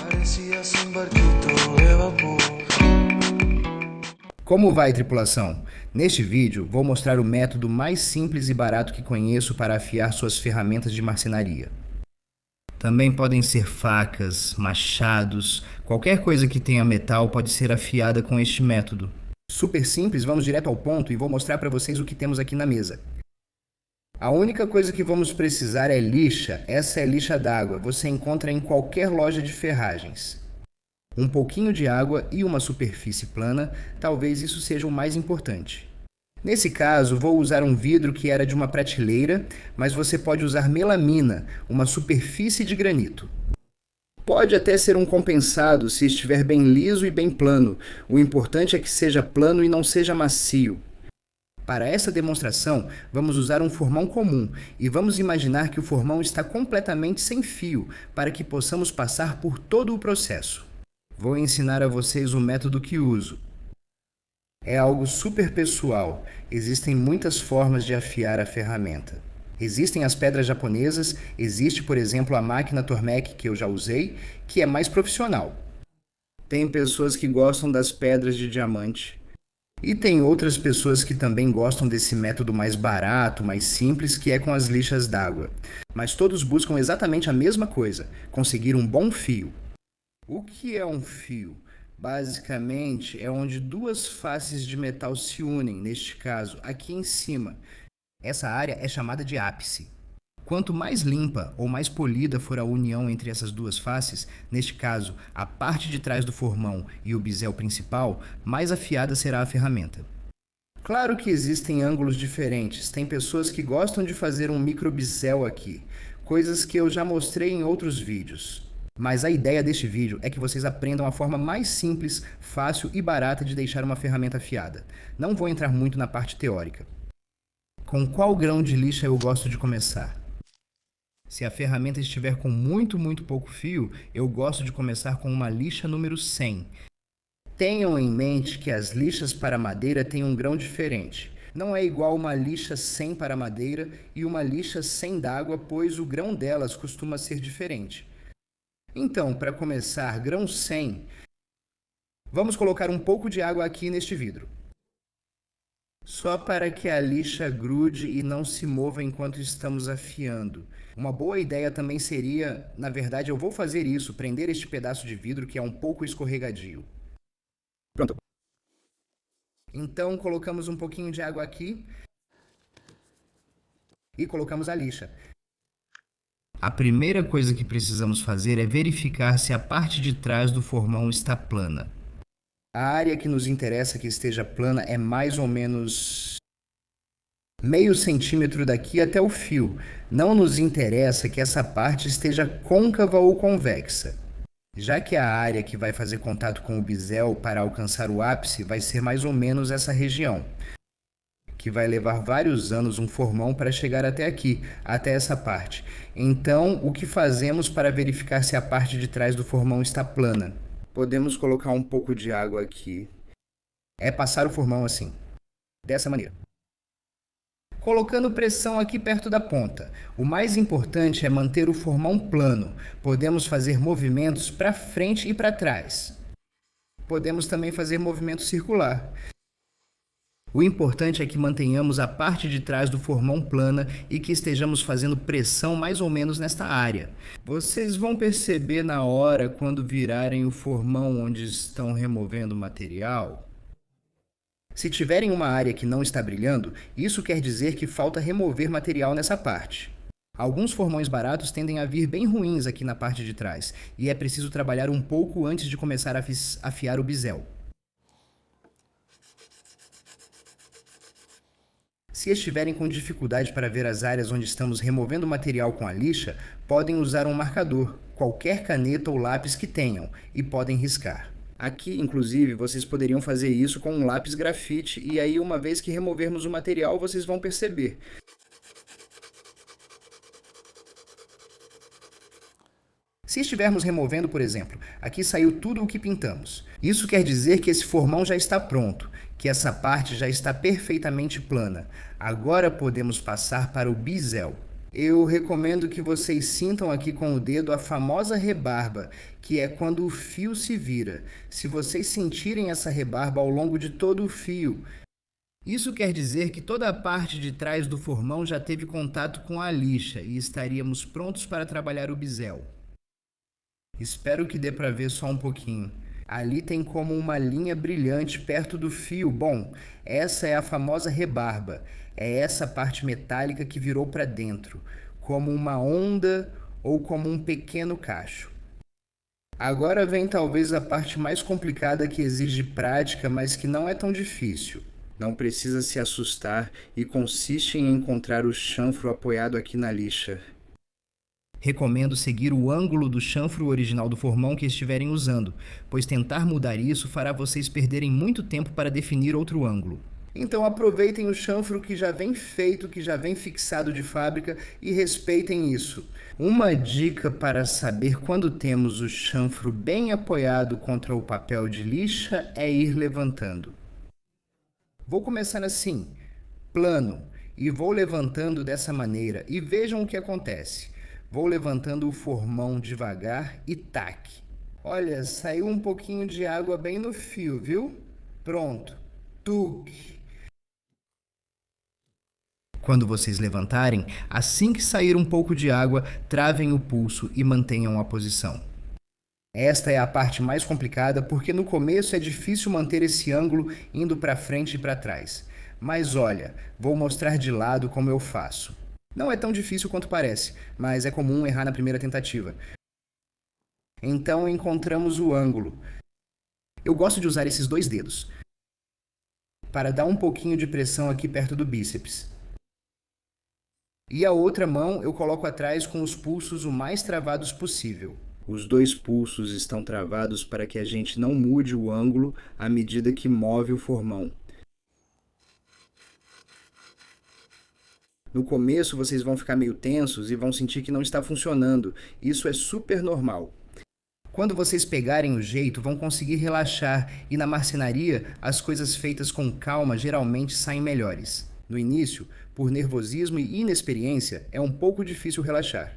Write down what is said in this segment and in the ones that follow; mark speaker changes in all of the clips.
Speaker 1: Parecías un barquito de vapor.
Speaker 2: Como vai, tripulação? Neste vídeo, vou mostrar o método mais simples e barato que conheço para afiar suas ferramentas de marcenaria. Também podem ser facas, machados, qualquer coisa que tenha metal pode ser afiada com este método. Super simples, vamos direto ao ponto e vou mostrar para vocês o que temos aqui na mesa. A única coisa que vamos precisar é lixa. Essa é lixa d'água, você encontra em qualquer loja de ferragens. Um pouquinho de água e uma superfície plana, talvez isso seja o mais importante. Nesse caso, vou usar um vidro que era de uma prateleira, mas você pode usar melamina, uma superfície de granito. Pode até ser um compensado se estiver bem liso e bem plano. O importante é que seja plano e não seja macio. Para essa demonstração, vamos usar um formão comum e vamos imaginar que o formão está completamente sem fio, para que possamos passar por todo o processo. Vou ensinar a vocês o método que uso. É algo super pessoal, existem muitas formas de afiar a ferramenta. Existem as pedras japonesas, existe, por exemplo, a máquina Tormek que eu já usei, que é mais profissional. Tem pessoas que gostam das pedras de diamante. E tem outras pessoas que também gostam desse método mais barato, mais simples, que é com as lixas d'água. Mas todos buscam exatamente a mesma coisa, conseguir um bom fio. O que é um fio? Basicamente, é onde duas faces de metal se unem, neste caso, aqui em cima. Essa área é chamada de ápice. Quanto mais limpa ou mais polida for a união entre essas duas faces, neste caso, a parte de trás do formão e o bisel principal, mais afiada será a ferramenta. Claro que existem ângulos diferentes, tem pessoas que gostam de fazer um microbisel aqui, coisas que eu já mostrei em outros vídeos. Mas a ideia deste vídeo é que vocês aprendam a forma mais simples, fácil e barata de deixar uma ferramenta afiada. Não vou entrar muito na parte teórica. Com qual grão de lixa eu gosto de começar? Se a ferramenta estiver com muito pouco fio, eu gosto de começar com uma lixa número 100. Tenham em mente que as lixas para madeira têm um grão diferente. Não é igual uma lixa 100 para madeira e uma lixa 100 d'água, pois o grão delas costuma ser diferente. Então, para começar, grão 100, vamos colocar um pouco de água aqui neste vidro. Só para que a lixa grude e não se mova enquanto estamos afiando. Uma boa ideia também seria, na verdade eu vou fazer isso, prender este pedaço de vidro que é um pouco escorregadio. Pronto. Então colocamos um pouquinho de água aqui e colocamos a lixa. A primeira coisa que precisamos fazer é verificar se a parte de trás do formão está plana. A área que nos interessa que esteja plana é mais ou menos meio centímetro daqui até o fio. Não nos interessa que essa parte esteja côncava ou convexa, já que a área que vai fazer contato com o bisel para alcançar o ápice vai ser mais ou menos essa região, que vai levar vários anos um formão para chegar até aqui, até essa parte. Então, o que fazemos para verificar se a parte de trás do formão está plana? Podemos colocar um pouco de água aqui. É passar o formão assim, dessa maneira. Colocando pressão aqui perto da ponta. O mais importante é manter o formão plano. Podemos fazer movimentos para frente e para trás. Podemos também fazer movimento circular. O importante é que mantenhamos a parte de trás do formão plana e que estejamos fazendo pressão mais ou menos nesta área. Vocês vão perceber na hora quando virarem o formão onde estão removendo o material. Se tiverem uma área que não está brilhando, isso quer dizer que falta remover material nessa parte. Alguns formões baratos tendem a vir bem ruins aqui na parte de trás, e é preciso trabalhar um pouco antes de começar a afiar o bisel. Se estiverem com dificuldade para ver as áreas onde estamos removendo o material com a lixa, podem usar um marcador, qualquer caneta ou lápis que tenham, e podem riscar. Aqui, inclusive, vocês poderiam fazer isso com um lápis grafite, e aí uma vez que removermos o material, vocês vão perceber. Se estivermos removendo, por exemplo, aqui saiu tudo o que pintamos. Isso quer dizer que esse formão já está pronto, que essa parte já está perfeitamente plana. Agora podemos passar para o bisel. Eu recomendo que vocês sintam aqui com o dedo a famosa rebarba, que é quando o fio se vira. Se vocês sentirem essa rebarba ao longo de todo o fio, isso quer dizer que toda a parte de trás do formão já teve contato com a lixa e estaríamos prontos para trabalhar o bisel. Espero que dê para ver só um pouquinho. Ali tem como uma linha brilhante perto do fio. Bom, essa é a famosa rebarba. É essa parte metálica que virou para dentro, como uma onda ou como um pequeno cacho. Agora vem talvez a parte mais complicada que exige prática, mas que não é tão difícil. Não precisa se assustar e consiste em encontrar o chanfro apoiado aqui na lixa. Recomendo seguir o ângulo do chanfro original do formão que estiverem usando, pois tentar mudar isso fará vocês perderem muito tempo para definir outro ângulo. Então aproveitem o chanfro que já vem feito, que já vem fixado de fábrica e respeitem isso. Uma dica para saber quando temos o chanfro bem apoiado contra o papel de lixa é ir levantando. Vou começar assim, plano, e vou levantando dessa maneira e vejam o que acontece. Vou levantando o formão devagar e taque. Olha, saiu um pouquinho de água bem no fio, viu? Pronto. Tuque. Quando vocês levantarem, assim que sair um pouco de água, travem o pulso e mantenham a posição. Esta é a parte mais complicada porque no começo é difícil manter esse ângulo indo para frente e para trás. Mas olha, vou mostrar de lado como eu faço. Não é tão difícil quanto parece, mas é comum errar na primeira tentativa. Então encontramos o ângulo. Eu gosto de usar esses dois dedos para dar um pouquinho de pressão aqui perto do bíceps. E a outra mão eu coloco atrás com os pulsos o mais travados possível. Os dois pulsos estão travados para que a gente não mude o ângulo à medida que move o formão. No começo vocês vão ficar meio tensos e vão sentir que não está funcionando. Isso é super normal. Quando vocês pegarem o jeito, vão conseguir relaxar e na marcenaria as coisas feitas com calma geralmente saem melhores. No início, por nervosismo e inexperiência, é um pouco difícil relaxar.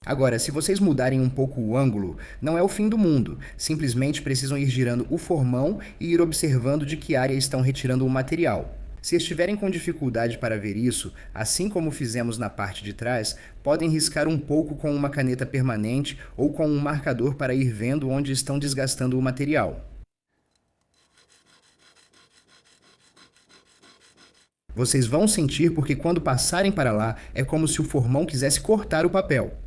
Speaker 2: Agora, se vocês mudarem um pouco o ângulo, não é o fim do mundo. Simplesmente precisam ir girando o formão e ir observando de que área estão retirando o material. Se estiverem com dificuldade para ver isso, assim como fizemos na parte de trás, podem riscar um pouco com uma caneta permanente ou com um marcador para ir vendo onde estão desgastando o material. Vocês vão sentir porque quando passarem para lá, é como se o formão quisesse cortar o papel.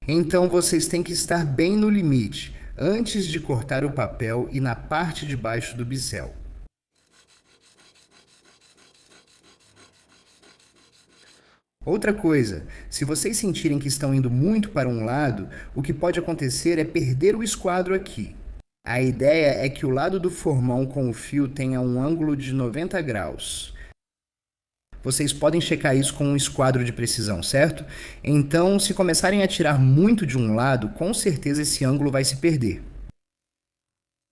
Speaker 2: Então vocês têm que estar bem no limite, antes de cortar o papel e na parte de baixo do bisel. Outra coisa, se vocês sentirem que estão indo muito para um lado, o que pode acontecer é perder o esquadro aqui. A ideia é que o lado do formão com o fio tenha um ângulo de 90 graus. Vocês podem checar isso com um esquadro de precisão, certo? Então, se começarem a tirar muito de um lado, com certeza esse ângulo vai se perder.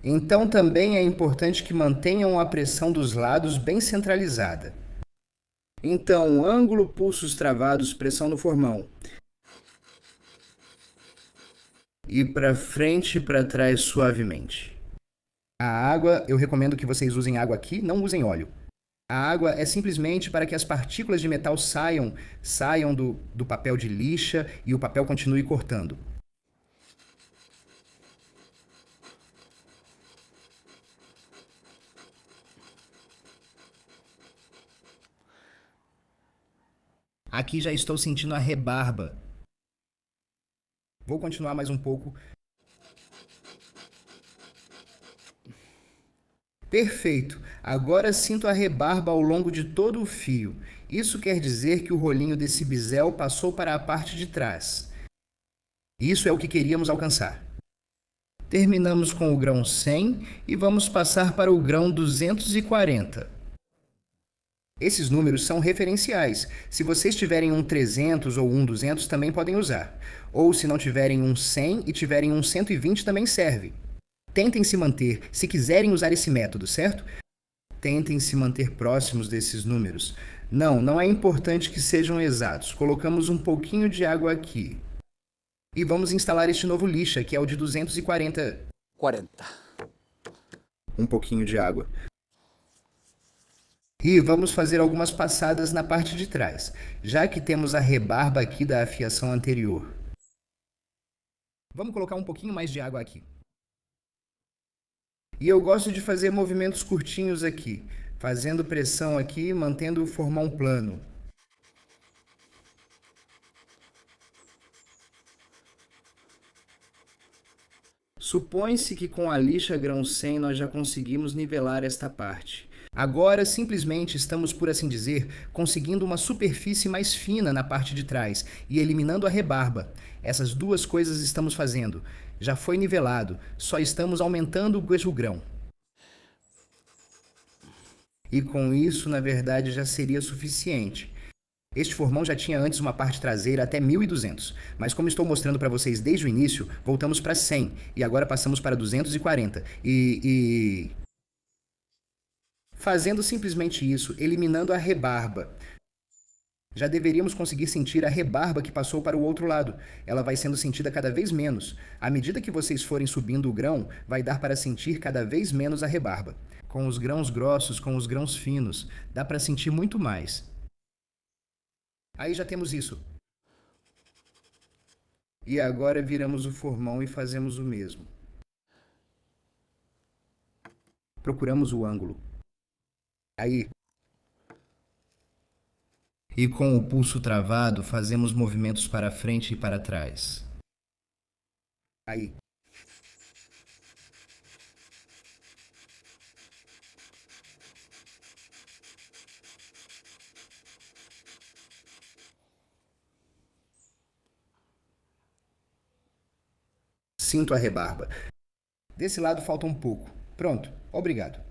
Speaker 2: Então, também é importante que mantenham a pressão dos lados bem centralizada. Então, ângulo, pulsos travados, pressão no formão. E para frente e para trás suavemente. A água, eu recomendo que vocês usem água aqui, não usem óleo. A água é simplesmente para que as partículas de metal saiam do papel de lixa e o papel continue cortando. Aqui já estou sentindo a rebarba. Vou continuar mais um pouco. Perfeito! Agora sinto a rebarba ao longo de todo o fio. Isso quer dizer que o rolinho desse bisel passou para a parte de trás. Isso é o que queríamos alcançar. Terminamos com o grão 100 e vamos passar para o grão 240. Esses números são referenciais. Se vocês tiverem um 300 ou um 200, também podem usar. Ou se não tiverem um 100 e tiverem um 120, também serve. Tentem se manter, se quiserem usar esse método, certo? Tentem se manter próximos desses números. Não, não é importante que sejam exatos. Colocamos um pouquinho de água aqui. E vamos instalar este novo lixa, que é o de 240...
Speaker 3: 40.
Speaker 2: Um pouquinho de água. E vamos fazer algumas passadas na parte de trás, já que temos a rebarba aqui da afiação anterior. Vamos colocar um pouquinho mais de água aqui. E eu gosto de fazer movimentos curtinhos aqui, fazendo pressão aqui, mantendo o formão plano. Supõe-se que com a lixa grão 100 nós já conseguimos nivelar esta parte. Agora, simplesmente estamos, por assim dizer, conseguindo uma superfície mais fina na parte de trás e eliminando a rebarba. Essas duas coisas estamos fazendo. Já foi nivelado, só estamos aumentando o grão. E com isso, na verdade, já seria suficiente. Este formão já tinha antes uma parte traseira até 1200, mas como estou mostrando para vocês desde o início, voltamos para 100 e agora passamos para 240 fazendo simplesmente isso, eliminando a rebarba. Já deveríamos conseguir sentir a rebarba que passou para o outro lado. Ela vai sendo sentida cada vez menos. À medida que vocês forem subindo o grão, vai dar para sentir cada vez menos a rebarba. Com os grãos grossos, com os grãos finos, dá para sentir muito mais. Aí já temos isso. E agora viramos o formão e fazemos o mesmo. Procuramos o ângulo. Aí. E com o pulso travado, fazemos movimentos para frente e para trás. Aí. Sinto a rebarba. Desse lado falta um pouco. Pronto, obrigado.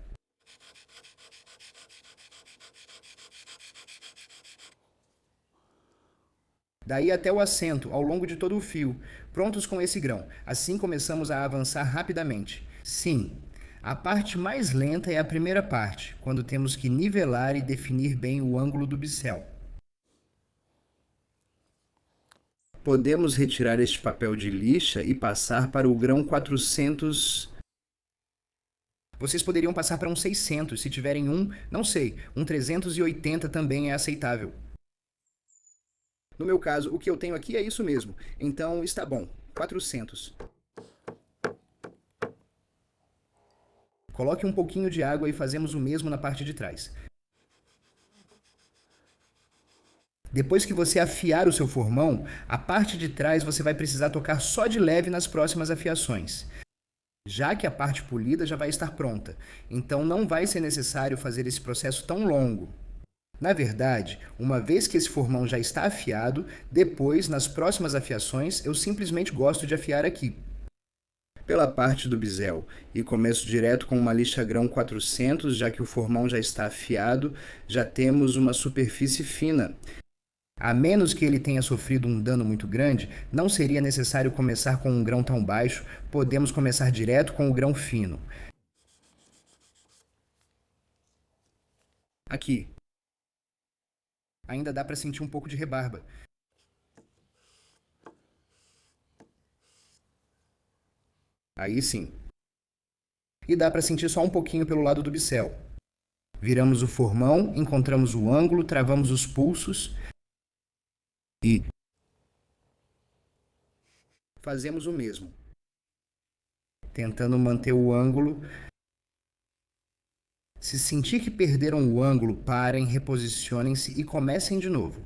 Speaker 2: Daí até o assento, ao longo de todo o fio, prontos com esse grão. Assim começamos a avançar rapidamente. Sim, a parte mais lenta é a primeira parte, quando temos que nivelar e definir bem o ângulo do bicel. Podemos retirar este papel de lixa e passar para o grão 400... Vocês poderiam passar para um 600, se tiverem não sei, um 380 também é aceitável. No meu caso, o que eu tenho aqui é isso mesmo, então está bom, 400. Coloque um pouquinho de água e fazemos o mesmo na parte de trás. Depois que você afiar o seu formão, a parte de trás você vai precisar tocar só de leve nas próximas afiações, já que a parte polida já vai estar pronta, então não vai ser necessário fazer esse processo tão longo. Na verdade, uma vez que esse formão já está afiado, depois, nas próximas afiações, eu simplesmente gosto de afiar aqui. Pela parte do bisel, e começo direto com uma lixa grão 400, já que o formão já está afiado, já temos uma superfície fina. A menos que ele tenha sofrido um dano muito grande, não seria necessário começar com um grão tão baixo, podemos começar direto com o grão fino. Aqui. Ainda dá para sentir um pouco de rebarba. Aí sim. E dá para sentir só um pouquinho pelo lado do bicel. Viramos o formão, encontramos o ângulo, travamos os pulsos e fazemos o mesmo. Tentando manter o ângulo. Se sentir que perderam o ângulo, parem, reposicionem-se e comecem de novo.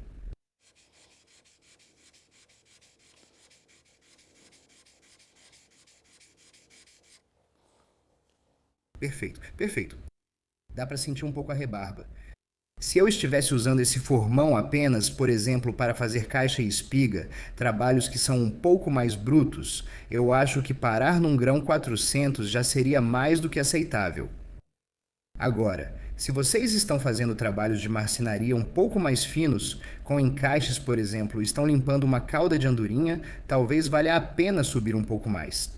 Speaker 2: Perfeito, perfeito. Dá para sentir um pouco a rebarba. Se eu estivesse usando esse formão apenas, por exemplo, para fazer caixa e espiga, trabalhos que são um pouco mais brutos, eu acho que parar num grão 400 já seria mais do que aceitável. Agora, se vocês estão fazendo trabalhos de marcenaria um pouco mais finos, com encaixes, por exemplo, estão limpando uma cauda de andorinha, talvez valha a pena subir um pouco mais.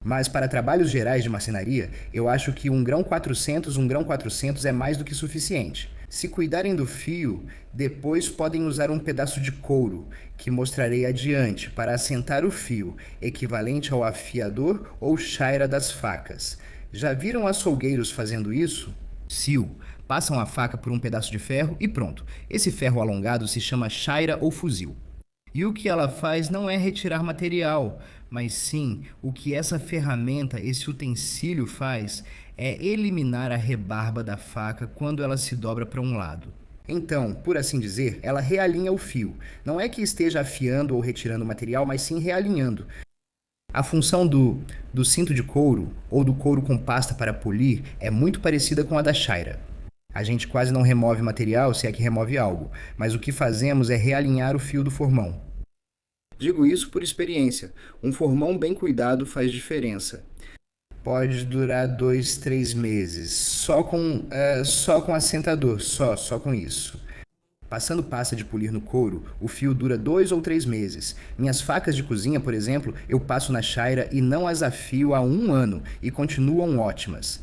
Speaker 2: Mas para trabalhos gerais de marcenaria, eu acho que um grão 400 é mais do que suficiente. Se cuidarem do fio, depois podem usar um pedaço de couro, que mostrarei adiante, para assentar o fio, equivalente ao afiador ou chaira das facas. Já viram açougueiros fazendo isso? Sil, passam a faca por um pedaço de ferro e pronto. Esse ferro alongado se chama chaira ou fuzil. E o que ela faz não é retirar material, mas sim o que essa ferramenta, esse utensílio faz é eliminar a rebarba da faca quando ela se dobra para um lado. Então, por assim dizer, ela realinha o fio. Não é que esteja afiando ou retirando material, mas sim realinhando. A função do cinto de couro ou do couro com pasta para polir é muito parecida com a da chaira. A gente quase não remove material, se é que remove algo, mas o que fazemos é realinhar o fio do formão. Digo isso por experiência. Um formão bem cuidado faz diferença. Pode durar 2, 3 meses, só com assentador, só com isso. Passando pasta de polir no couro, o fio dura 2 ou 3 meses. Minhas facas de cozinha, por exemplo, eu passo na chaira e não as afio há 1 ano e continuam ótimas.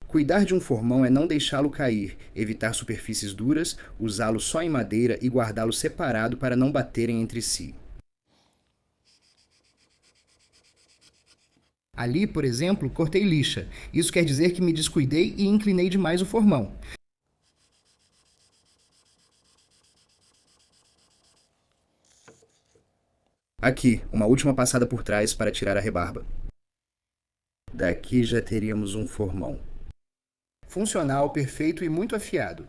Speaker 2: Cuidar de um formão é não deixá-lo cair, evitar superfícies duras, usá-lo só em madeira e guardá-lo separado para não baterem entre si. Ali, por exemplo, cortei lixa. Isso quer dizer que me descuidei e inclinei demais o formão. Aqui, uma última passada por trás para tirar a rebarba. Daqui já teríamos um formão. Funcional, perfeito e muito afiado.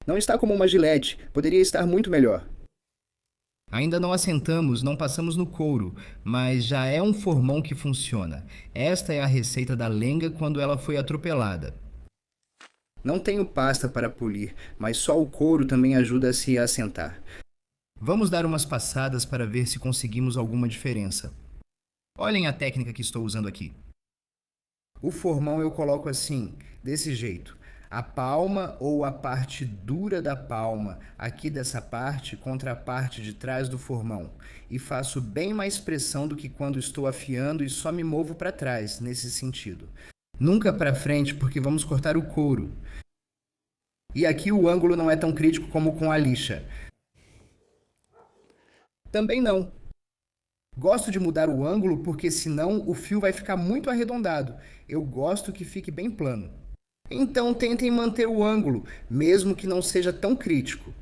Speaker 2: Não está como uma gilete, poderia estar muito melhor. Ainda não assentamos, não passamos no couro, mas já é um formão que funciona. Esta é a receita da lenga quando ela foi atropelada. Não tenho pasta para polir, mas só o couro também ajuda a se assentar. Vamos dar umas passadas para ver se conseguimos alguma diferença. Olhem a técnica que estou usando aqui. O formão eu coloco assim, desse jeito. A palma ou a parte dura da palma, aqui dessa parte, contra a parte de trás do formão. E faço bem mais pressão do que quando estou afiando e só me movo para trás, nesse sentido. Nunca para frente, porque vamos cortar o couro. E aqui o ângulo não é tão crítico como com a lixa. Também não. Gosto de mudar o ângulo porque senão o fio vai ficar muito arredondado. Eu gosto que fique bem plano. Então tentem manter o ângulo, mesmo que não seja tão crítico.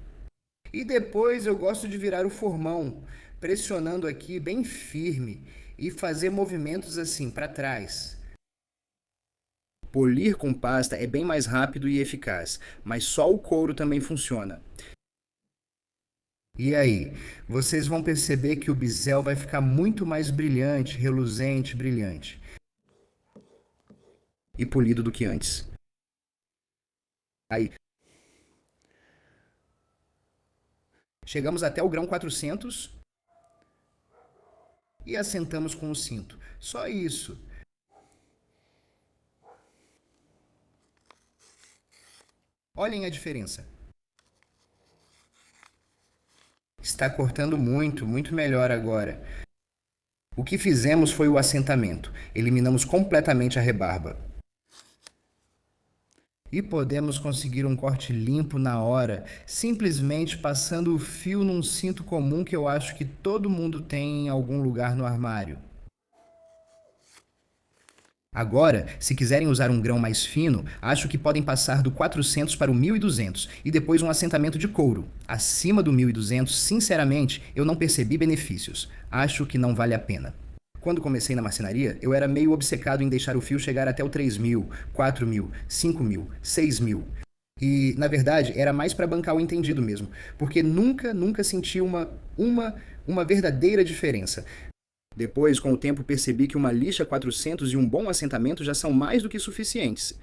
Speaker 2: E depois eu gosto de virar o formão, pressionando aqui bem firme e fazer movimentos assim para trás. Polir com pasta é bem mais rápido e eficaz, mas só o couro também funciona. E aí, vocês vão perceber que o bisel vai ficar muito mais brilhante, reluzente, brilhante. E polido do que antes. Aí. Chegamos até o grão 400 e assentamos com o cinto. Só isso. Olhem a diferença. Está cortando muito, muito melhor agora. O que fizemos foi o assentamento. Eliminamos completamente a rebarba. E podemos conseguir um corte limpo na hora, simplesmente passando o fio num cinto comum que eu acho que todo mundo tem em algum lugar no armário. Agora, se quiserem usar um grão mais fino, acho que podem passar do 400 para o 1200 e depois um assentamento de couro. Acima do 1200, sinceramente, eu não percebi benefícios. Acho que não vale a pena. Quando comecei na marcenaria, eu era meio obcecado em deixar o fio chegar até o 3.000, 4.000, 5.000, 6.000. E, na verdade, era mais para bancar o entendido mesmo, porque nunca senti uma verdadeira diferença. Depois, com o tempo, percebi que uma lixa 400 e um bom assentamento já são mais do que suficientes.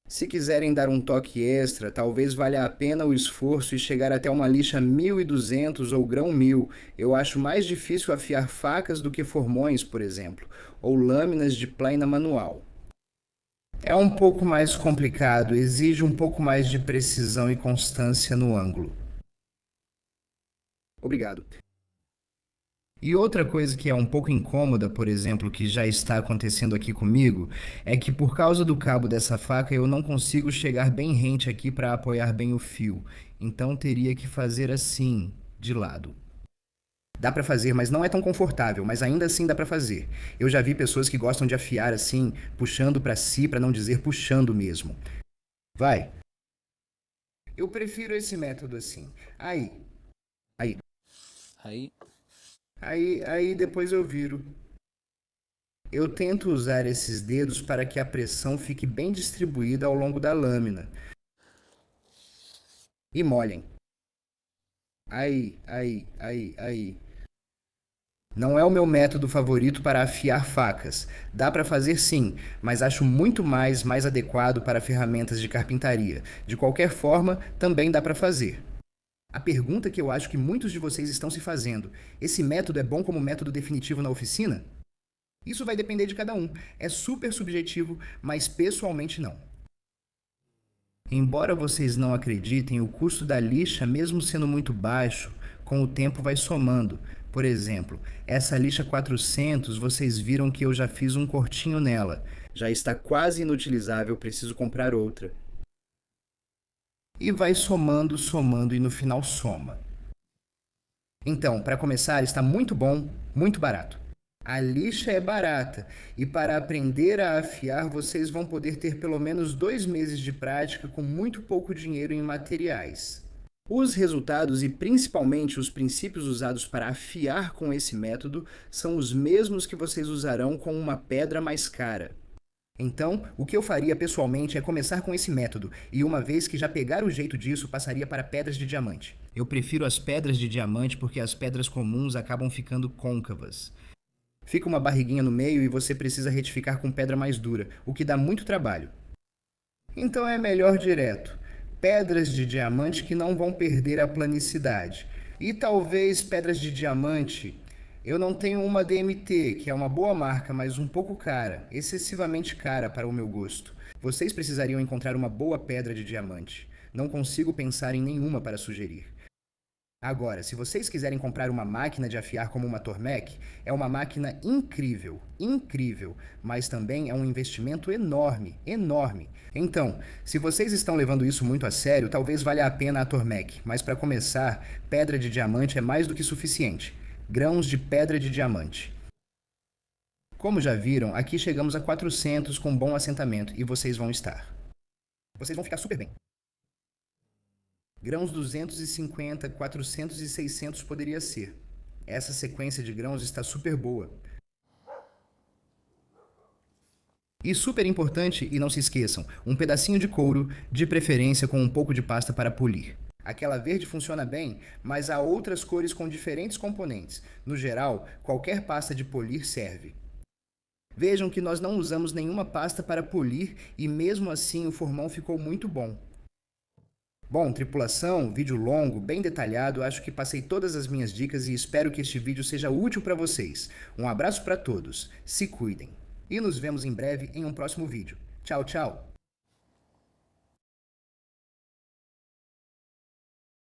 Speaker 2: Se quiserem dar um toque extra, talvez valha a pena o esforço e chegar até uma lixa 1200 ou grão 1000. Eu acho mais difícil afiar facas do que formões, por exemplo, ou lâminas de plaina manual. É um pouco mais complicado, exige um pouco mais de precisão e constância no ângulo. Obrigado. E outra coisa que é um pouco incômoda, por exemplo, que já está acontecendo aqui comigo, é que por causa do cabo dessa faca eu não consigo chegar bem rente aqui para apoiar bem o fio. Então teria que fazer assim, de lado. Dá para fazer, mas não é tão confortável, mas ainda assim dá para fazer. Eu já vi pessoas que gostam de afiar assim, puxando para si, para não dizer puxando mesmo. Vai. Eu prefiro esse método assim. Aí,
Speaker 3: Aí,
Speaker 2: aí depois eu viro. Eu tento usar esses dedos para que a pressão fique bem distribuída ao longo da lâmina. E molhem. Aí. Não é o meu método favorito para afiar facas. Dá para fazer sim, mas acho muito mais adequado para ferramentas de carpintaria. De qualquer forma, também dá para fazer. A pergunta que eu acho que muitos de vocês estão se fazendo: esse método é bom como método definitivo na oficina? Isso vai depender de cada um. É super subjetivo, mas pessoalmente não. Embora vocês não acreditem, o custo da lixa, mesmo sendo muito baixo, com o tempo vai somando. Por exemplo, essa lixa 400, vocês viram que eu já fiz um cortinho nela. Já está quase inutilizável, preciso comprar outra. E vai somando e no final soma. Então, para começar, está muito bom, muito barato. A lixa é barata e para aprender a afiar vocês vão poder ter pelo menos 2 meses de prática com muito pouco dinheiro em materiais. Os resultados e principalmente os princípios usados para afiar com esse método são os mesmos que vocês usarão com uma pedra mais cara. Então, o que eu faria pessoalmente é começar com esse método, e uma vez que já pegar o jeito disso, passaria para pedras de diamante. Eu prefiro as pedras de diamante porque as pedras comuns acabam ficando côncavas. Fica uma barriguinha no meio e você precisa retificar com pedra mais dura, o que dá muito trabalho. Então é melhor direto. Pedras de diamante que não vão perder a planicidade. E talvez pedras de diamante. Eu não tenho uma DMT, que é uma boa marca, mas um pouco cara, excessivamente cara para o meu gosto. Vocês precisariam encontrar uma boa pedra de diamante. Não consigo pensar em nenhuma para sugerir. Agora, se vocês quiserem comprar uma máquina de afiar como uma Tormek, é uma máquina incrível, mas também é um investimento enorme. Então, se vocês estão levando isso muito a sério, talvez valha a pena a Tormek, mas para começar, pedra de diamante é mais do que suficiente. Grãos de pedra de diamante. Como já viram, aqui chegamos a 400 com bom assentamento e vocês vão estar. Vocês vão ficar super bem. Grãos 250, 400 e 600 poderia ser. Essa sequência de grãos está super boa. E super importante, e não se esqueçam, um pedacinho de couro, de preferência com um pouco de pasta para polir. Aquela verde funciona bem, mas há outras cores com diferentes componentes. No geral, qualquer pasta de polir serve. Vejam que nós não usamos nenhuma pasta para polir e mesmo assim o formão ficou muito bom. Bom, tripulação, vídeo longo, bem detalhado, acho que passei todas as minhas dicas e espero que este vídeo seja útil para vocês. Um abraço para todos, se cuidem. E nos vemos em breve em um próximo vídeo. Tchau, tchau!